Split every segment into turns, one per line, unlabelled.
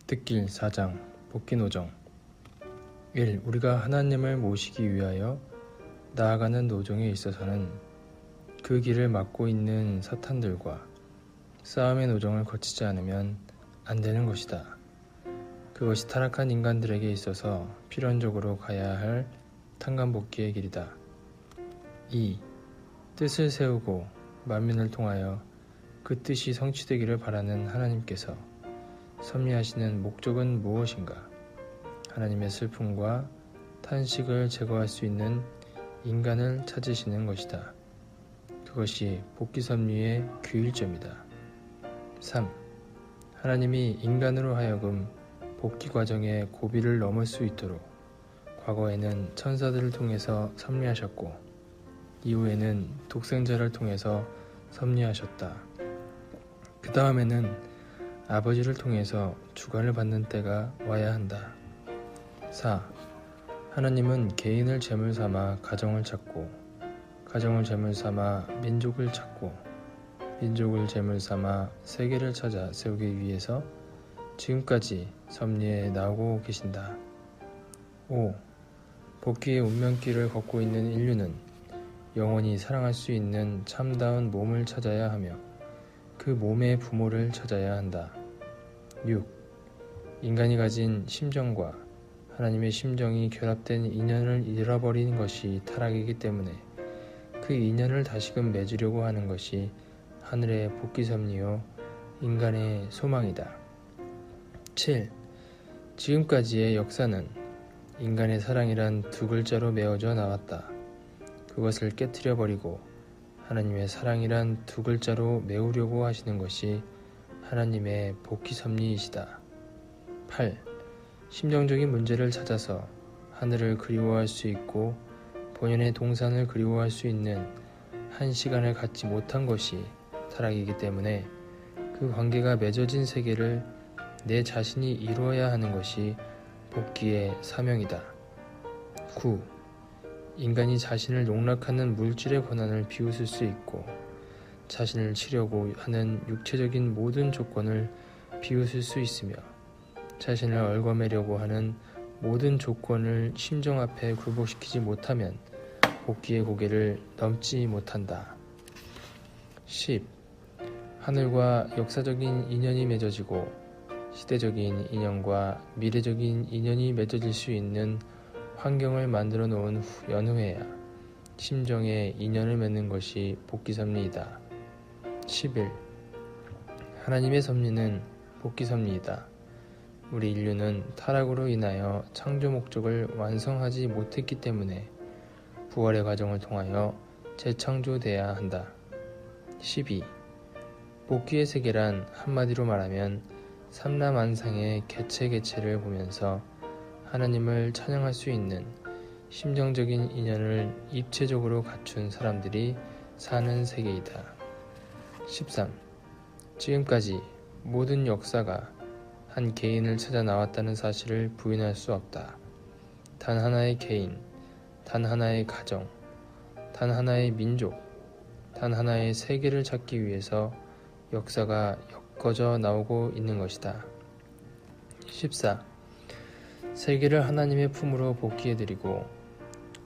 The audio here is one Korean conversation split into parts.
기특길 4장 복귀노정 1. 우리가 하나님을 모시기 위하여 나아가는 노정에 있어서는 그 길을 막고 있는 사탄들과 싸움의 노정을 거치지 않으면 안 되는 것이다. 그것이 타락한 인간들에게 있어서 필연적으로 가야 할 탄감복귀의 길이다. 2. 뜻을 세우고 만민을 통하여 그 뜻이 성취되기를 바라는 하나님께서 섭리하시는 목적은 무엇인가? 하나님의 슬픔과 탄식을 제거할 수 있는 인간을 찾으시는 것이다. 그것이 복귀 섭리의 규율점이다. 3. 하나님이 인간으로 하여금 복귀 과정의 고비를 넘을 수 있도록 과거에는 천사들을 통해서 섭리하셨고 이후에는 독생자를 통해서 섭리하셨다. 그 다음에는 아버지를 통해서 주관을 받는 때가 와야 한다. 4. 하나님은 개인을 제물 삼아 가정을 찾고 가정을 제물 삼아 민족을 찾고 민족을 제물 삼아 세계를 찾아 세우기 위해서 지금까지 섭리해 나오고 계신다. 5. 복귀의 운명길을 걷고 있는 인류는 영원히 사랑할 수 있는 참다운 몸을 찾아야 하며 그 몸의 부모를 찾아야 한다. 6. 인간이 가진 심정과 하나님의 심정이 결합된 인연을 잃어버리는 것이 타락이기 때문에 그 인연을 다시금 맺으려고 하는 것이 하늘의 복귀 섭리요 인간의 소망이다. 7. 지금까지의 역사는 인간의 사랑이란 두 글자로 메어져 나왔다. 그것을 깨트려 버리고 하나님의 사랑이란 두 글자로 메우려고 하시는 것이 하나님의 복귀 섭리이시다. 8. 심정적인 문제를 찾아서 하늘을 그리워할 수 있고 본연의 동산을 그리워할 수 있는 한 시간을 갖지 못한 것이 타락이기 때문에 그 관계가 맺어진 세계를 내 자신이 이루어야 하는 것이 복귀의 사명이다. 9. 인간이 자신을 농락하는 물질의 권한을 비웃을 수 있고 자신을 치려고 하는 육체적인 모든 조건을 비웃을 수 있으며 자신을 얽어매려고 하는 모든 조건을 심정 앞에 굴복시키지 못하면 복귀의 고개를 넘지 못한다. 10. 하늘과 역사적인 인연이 맺어지고 시대적인 인연과 미래적인 인연이 맺어질 수 있는 환경을 만들어 놓은 연후에야 심정에 인연을 맺는 것이 복귀 섭리이다. 11. 하나님의 섭리는 복귀 섭리이다. 우리 인류는 타락으로 인하여 창조 목적을 완성하지 못했기 때문에 부활의 과정을 통하여 재창조돼야 한다. 12. 복귀의 세계란 한마디로 말하면 삼라만상의 개체를 보면서 하나님을 찬양할 수 있는 심정적인 인연을 입체적으로 갖춘 사람들이 사는 세계이다. 13. 지금까지 모든 역사가 한 개인을 찾아 나왔다는 사실을 부인할 수 없다. 단 하나의 개인, 단 하나의 가정, 단 하나의 민족, 단 하나의 세계를 찾기 위해서 역사가 엮어져 나오고 있는 것이다. 14. 세계를 하나님의 품으로 복귀해드리고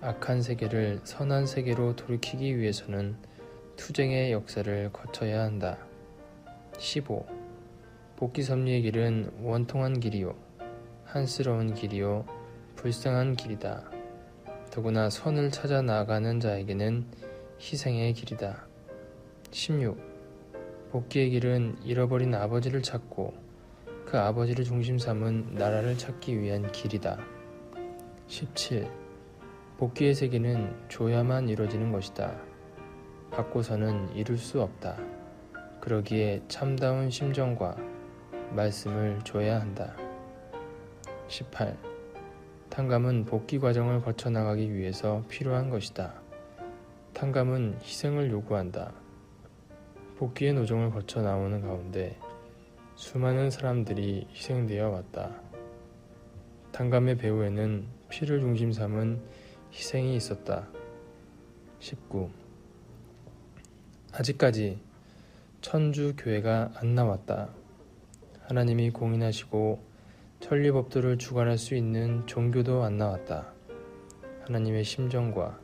악한 세계를 선한 세계로 돌이키기 위해서는 투쟁의 역사를 거쳐야 한다. 15. 복귀 섭리의 길은 원통한 길이요 한스러운 길이요 불쌍한 길이다. 더구나 선을 찾아 나아가는 자에게는 희생의 길이다. 16. 복귀의 길은 잃어버린 아버지를 찾고 그 아버지를 중심 삼은 나라를 찾기 위한 길이다. 17. 복귀의 세계는 줘야만 이루어지는 것이다. 받고서는 이룰 수 없다. 그러기에 참다운 심정과 말씀을 줘야 한다. 18. 탕감은 복귀 과정을 거쳐 나가기 위해서 필요한 것이다. 탕감은 희생을 요구한다. 복귀의 노정을 거쳐 나오는 가운데 수많은 사람들이 희생되어 왔다. 탕감의 배후에는 피를 중심 삼은 희생이 있었다. 19. 아직까지 천주 교회가 안 나왔다. 하나님이 공인하시고 천리법도를 주관할 수 있는 종교도 안 나왔다. 하나님의 심정과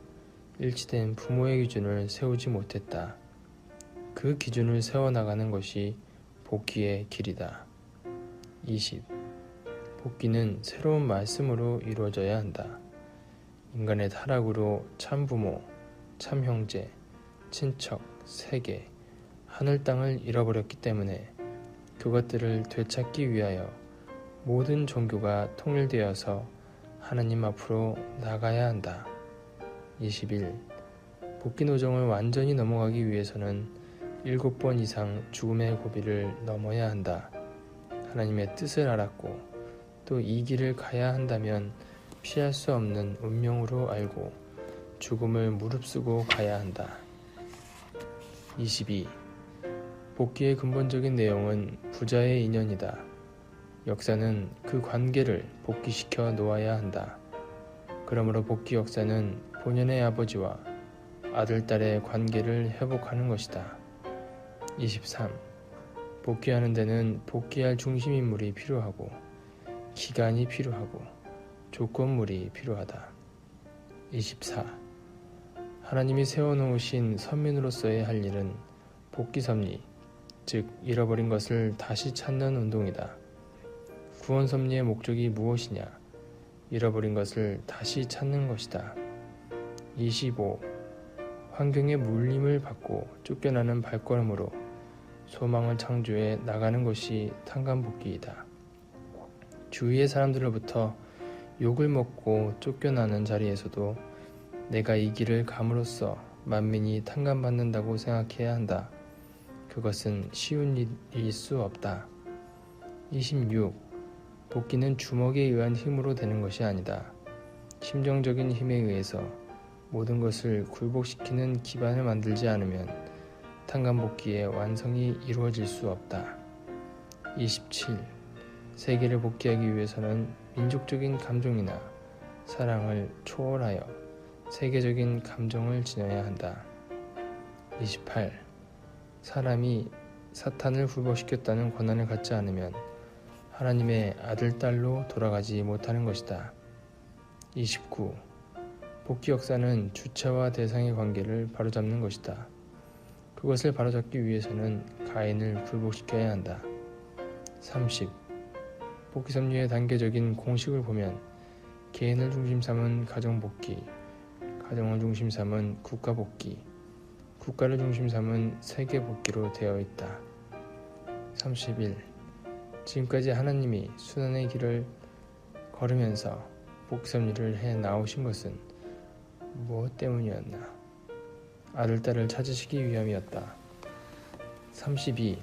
일치된 부모의 기준을 세우지 못했다. 그 기준을 세워나가는 것이 복귀의 길이다. 20. 복귀는 새로운 말씀으로 이루어져야 한다. 인간의 타락으로 참 부모, 참 형제, 친척, 세계, 하늘 땅을 잃어버렸기 때문에 그것들을 되찾기 위하여 모든 종교가 통일되어서 하나님 앞으로 나가야 한다. 21. 복귀 노정을 완전히 넘어가기 위해서는 7번 이상 죽음의 고비를 넘어야 한다. 하나님의 뜻을 알았고 또 이 길을 가야 한다면 피할 수 없는 운명으로 알고 죽음을 무릅쓰고 가야 한다. 22. 복귀의 근본적인 내용은 부자의 인연이다. 역사는 그 관계를 복귀시켜 놓아야 한다. 그러므로 복귀 역사는 본연의 아버지와 아들, 딸의 관계를 회복하는 것이다. 23. 복귀하는 데는 복귀할 중심인물이 필요하고 기간이 필요하고 조건물이 필요하다. 24. 하나님이 세워놓으신 선민으로서의 할 일은 복귀 섭리, 즉 잃어버린 것을 다시 찾는 운동이다. 구원 섭리의 목적이 무엇이냐? 잃어버린 것을 다시 찾는 것이다. 25. 환경의 물림을 받고 쫓겨나는 발걸음으로 소망을 창조해 나가는 것이 탄감복귀이다. 주위의 사람들로부터 욕을 먹고 쫓겨나는 자리에서도 내가 이 길을 감으로써 만민이 탄감받는다고 생각해야 한다. 그것은 쉬운 일일 수 없다. 26. 복귀는 주먹에 의한 힘으로 되는 것이 아니다. 심정적인 힘에 의해서 모든 것을 굴복시키는 기반을 만들지 않으면 탄감복귀의 완성이 이루어질 수 없다. 27. 세계를 복귀하기 위해서는 민족적인 감정이나 사랑을 초월하여 세계적인 감정을 지녀야 한다. 28. 사람이 사탄을 굴복시켰다는 권한을 갖지 않으면 하나님의 아들, 딸로 돌아가지 못하는 것이다. 29. 복귀 역사는 주체와 대상의 관계를 바로잡는 것이다. 그것을 바로잡기 위해서는 가인을 굴복시켜야 한다. 30. 복귀 섭리의 단계적인 공식을 보면 개인을 중심 삼은 가정복귀, 가정을 중심 삼은 국가복귀, 국가를 중심 삼은 세계복귀로 되어 있다. 31. 지금까지 하나님이 순환의 길을 걸으면서 복귀 섭리를 해 나오신 것은 무엇 때문이었나? 아들, 딸을 찾으시기 위함이었다. 32.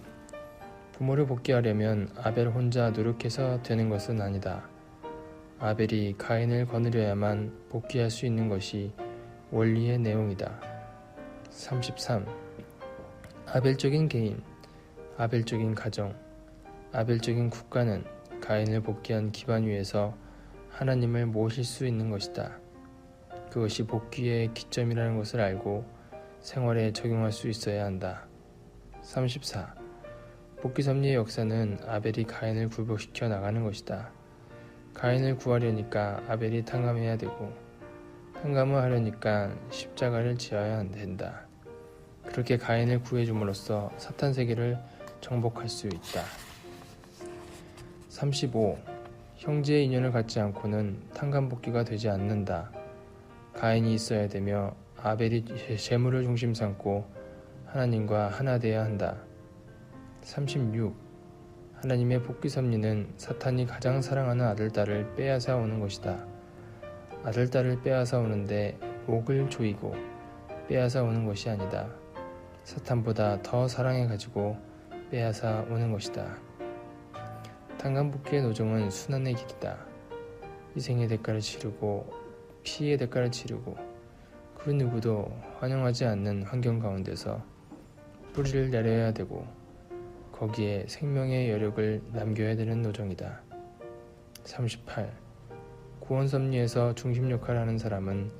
부모를 복귀하려면 아벨 혼자 노력해서 되는 것은 아니다. 아벨이 가인을 거느려야만 복귀할 수 있는 것이 원리의 내용이다. 33. 아벨적인 개인, 아벨적인 가정, 아벨적인 국가는 가인을 복귀한 기반 위에서 하나님을 모실 수 있는 것이다. 그것이 복귀의 기점이라는 것을 알고 생활에 적용할 수 있어야 한다. 34. 복귀 섭리의 역사는 아벨이 가인을 굴복시켜 나가는 것이다. 가인을 구하려니까 아벨이 탕감해야 되고 탕감을 하려니까 십자가를 지어야 된다. 그렇게 가인을 구해줌으로써 사탄 세계를 정복할 수 있다. 35. 형제의 인연을 갖지 않고는 탕감복귀가 되지 않는다. 가인이 있어야 되며 아벨이 재물을 중심 삼고 하나님과 하나 되어야 한다. 36. 하나님의 복귀 섭리는 사탄이 가장 사랑하는 아들, 딸을 빼앗아 오는 것이다. 아들, 딸을 빼앗아 오는데 옥을 조이고 빼앗아 오는 것이 아니다. 사탄보다 더 사랑해가지고 빼앗아 오는 것이다. 탄감복귀의 노정은 순환의 길이다. 희생의 대가를 치르고 피의 대가를 치르고 그 누구도 환영하지 않는 환경 가운데서 뿌리를 내려야 되고 거기에 생명의 여력을 남겨야 되는 노정이다. 38. 구원 섭리에서 중심 역할을 하는 사람은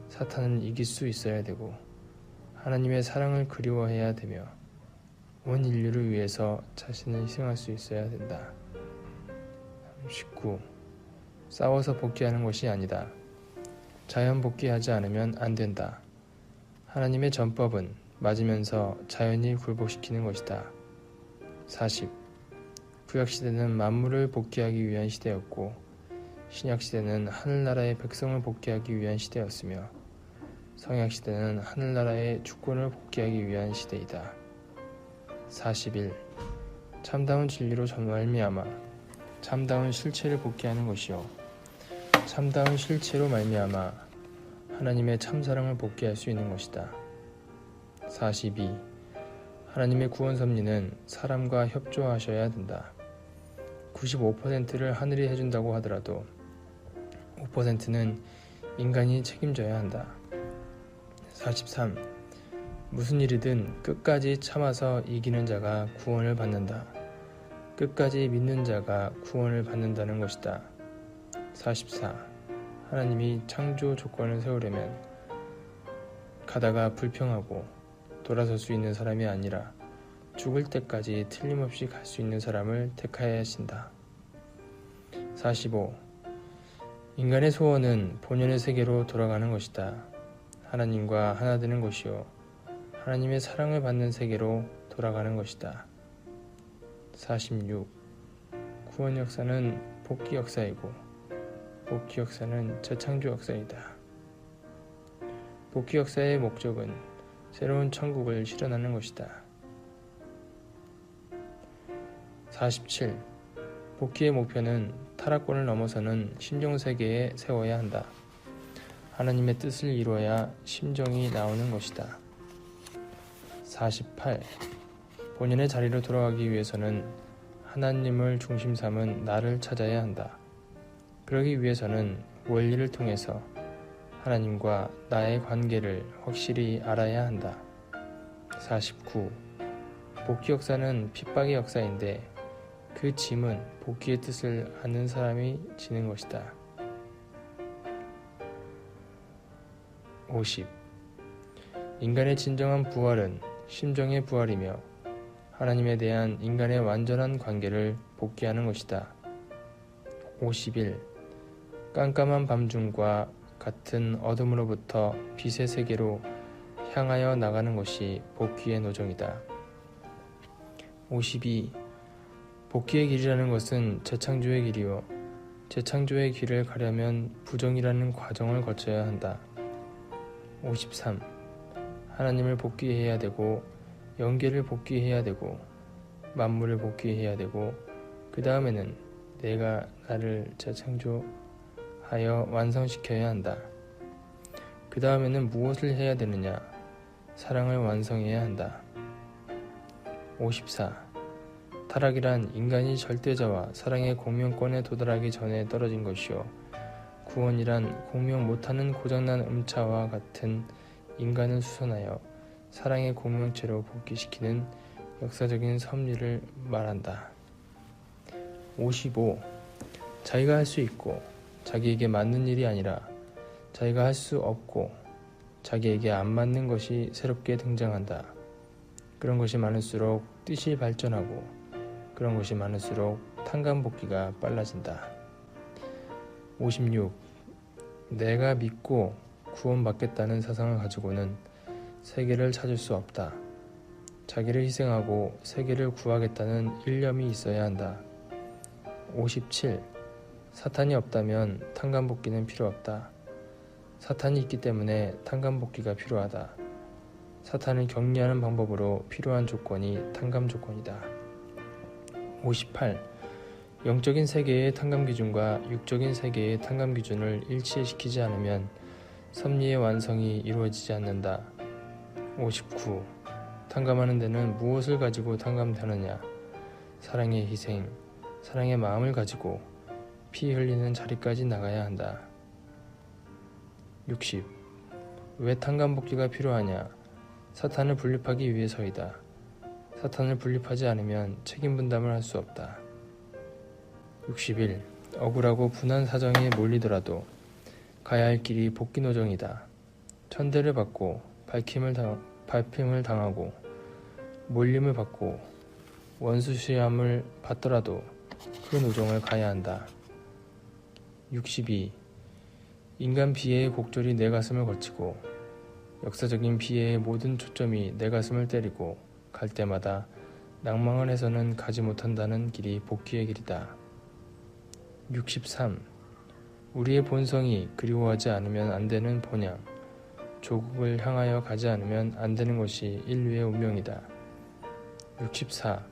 사탄을 이길 수 있어야 되고 하나님의 사랑을 그리워해야 되며 온 인류를 위해서 자신을 희생할 수 있어야 된다. 19. 싸워서 복귀하는 것이 아니다. 자연 복귀하지 않으면 안 된다. 하나님의 전법은 맞으면서 자연히 굴복시키는 것이다. 40. 구약시대는 만물을 복귀하기 위한 시대였고 신약시대는 하늘나라의 백성을 복귀하기 위한 시대였으며 성약시대는 하늘나라의 주권을 복귀하기 위한 시대이다. 41. 참다운 진리로 말미암아 참다운 실체를 복귀하는 것이요 참다운 실체로 말미암아 하나님의 참사랑을 복귀할 수 있는 것이다. 42. 하나님의 구원 섭리는 사람과 협조하셔야 된다. 95%를 하늘이 해준다고 하더라도 5%는 인간이 책임져야 한다. 43. 무슨 일이든 끝까지 참아서 이기는 자가 구원을 받는다. 끝까지 믿는 자가 구원을 받는다는 것이다. 44. 하나님이 창조 조건을 세우려면 가다가 불평하고 돌아설 수 있는 사람이 아니라 죽을 때까지 틀림없이 갈 수 있는 사람을 택하여야 하신다. 45. 인간의 소원은 본연의 세계로 돌아가는 것이다. 하나님과 하나 되는 것이요 하나님의 사랑을 받는 세계로 돌아가는 것이다. 46. 구원 역사는 복귀 역사이고 복귀 역사는 재창조 역사이다. 복귀 역사의 목적은 새로운 천국을 실현하는 것이다. 47. 복귀의 목표는 타락권을 넘어서는 심정세계에 세워야 한다. 하나님의 뜻을 이루어야 심정이 나오는 것이다. 48. 본연의 자리로 돌아가기 위해서는 하나님을 중심 삼은 나를 찾아야 한다. 그러기 위해서는 원리를 통해서 하나님과 나의 관계를 확실히 알아야 한다. 49. 복귀 역사는 핍박의 역사인데 그 짐은 복귀의 뜻을 아는 사람이 지는 것이다. 50. 인간의 진정한 부활은 심정의 부활이며 하나님에 대한 인간의 완전한 관계를 복귀하는 것이다. 51. 깜깜한 밤중과 같은 어둠으로부터 빛의 세계로 향하여 나가는 것이 복귀의 노정이다. 52. 복귀의 길이라는 것은 재창조의 길이요 재창조의 길을 가려면 부정이라는 과정을 거쳐야 한다. 53. 하나님을 복귀해야 되고 영계를 복귀해야 되고 만물을 복귀해야 되고 그 다음에는 내가 나를 재창조하여 완성시켜야 한다. 그 다음에는 무엇을 해야 되느냐? 사랑을 완성해야 한다. 54. 타락이란 인간이 절대자와 사랑의 공명권에 도달하기 전에 떨어진 것이요 구원이란 공명 못하는 고장난 음차와 같은 인간을 수선하여 사랑의 공명체로 복귀시키는 역사적인 섭리를 말한다. 55. 자기가 할 수 있고 자기에게 맞는 일이 아니라 자기가 할 수 없고 자기에게 안 맞는 것이 새롭게 등장한다. 그런 것이 많을수록 뜻이 발전하고 그런 것이 많을수록 탕감복귀가 빨라진다. 56. 내가 믿고 구원받겠다는 사상을 가지고는 세계를 찾을 수 없다. 자기를 희생하고 세계를 구하겠다는 일념이 있어야 한다. 57. 사탄이 없다면 탕감복귀는 필요 없다. 사탄이 있기 때문에 탕감복귀가 필요하다. 사탄을 격리하는 방법으로 필요한 조건이 탕감 조건이다. 58. 영적인 세계의 탕감 기준과 육적인 세계의 탕감 기준을 일치시키지 않으면 섭리의 완성이 이루어지지 않는다. 59. 탕감하는 데는 무엇을 가지고 탕감되느냐? 사랑의 희생, 사랑의 마음을 가지고 피 흘리는 자리까지 나가야 한다. 60. 왜 탕감복귀가 필요하냐? 사탄을 분립하기 위해서이다. 사탄을 분립하지 않으면 책임 분담을 할 수 없다. 61. 억울하고 분한 사정에 몰리더라도 가야 할 길이 복귀 노정이다. 천대를 받고 밟힘을 당하고 몰림을 받고 원수시함을 받더라도 그 노정을 가야 한다. 62. 인간 비애의 곡절이 내 가슴을 거치고 역사적인 비애의 모든 초점이 내 가슴을 때리고 갈 때마다 낭망을 해서는 가지 못한다는 길이 복귀의 길이다. 63. 우리의 본성이 그리워하지 않으면 안 되는 본향, 조국을 향하여 가지 않으면 안 되는 것이 인류의 운명이다. 64.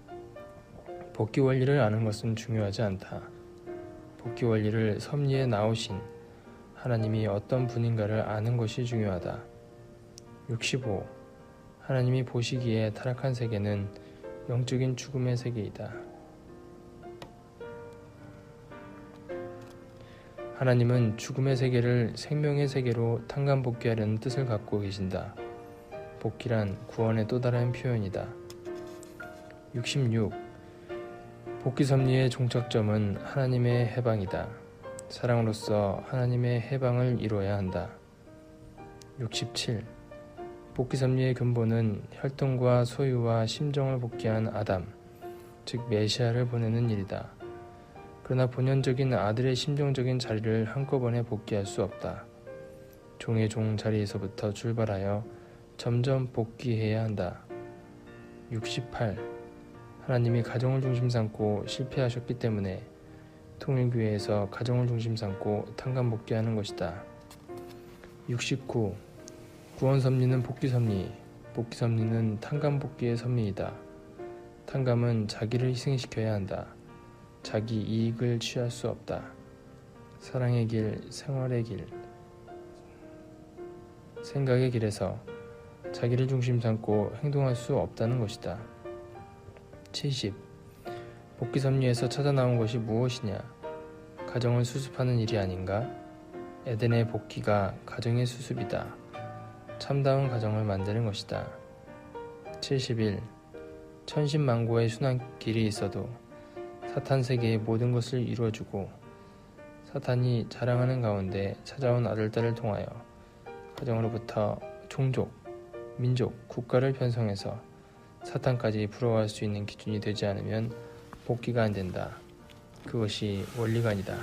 복귀 원리를 아는 것은 중요하지 않다. 복귀 원리를 섭리에 나오신 하나님이 어떤 분인가를 아는 것이 중요하다. 65. 하나님이 보시기에 타락한 세계는 영적인 죽음의 세계이다. 하나님은 죽음의 세계를 생명의 세계로 탕감복귀하려는 뜻을 갖고 계신다. 복귀란 구원의 또 다른 표현이다. 66. 복귀 섭리의 종착점은 하나님의 해방이다. 사랑으로서 하나님의 해방을 이루어야 한다. 67. 복귀 섭리의 근본은 혈통과 소유와 심정을 복귀한 아담, 즉 메시아를 보내는 일이다. 그러나 본연적인 아들의 심정적인 자리를 한꺼번에 복귀할 수 없다. 종의 종 자리에서부터 출발하여 점점 복귀해야 한다. 68. 하나님이 가정을 중심 삼고 실패하셨기 때문에 통일교회에서 가정을 중심 삼고 탕감복귀하는 것이다. 69. 구원 섭리는 복귀 섭리, 복귀 섭리는 탕감복귀의 섭리이다. 탕감은 자기를 희생시켜야 한다. 자기 이익을 취할 수 없다. 사랑의 길, 생활의 길, 생각의 길에서 자기를 중심 삼고 행동할 수 없다는 것이다. 70. 복귀 섭리에서 찾아 나온 것이 무엇이냐? 가정을 수습하는 일이 아닌가? 에덴의 복귀가 가정의 수습이다. 참다운 가정을 만드는 것이다. 71. 천신만고의 순환 길이 있어도 사탄 세계의 모든 것을 이루어주고 사탄이 자랑하는 가운데 찾아온 아들딸을 통하여 가정으로부터 종족, 민족, 국가를 편성해서 사탄까지 부러워할 수 있는 기준이 되지 않으면 복귀가 안 된다. 그것이 원리가 아니다.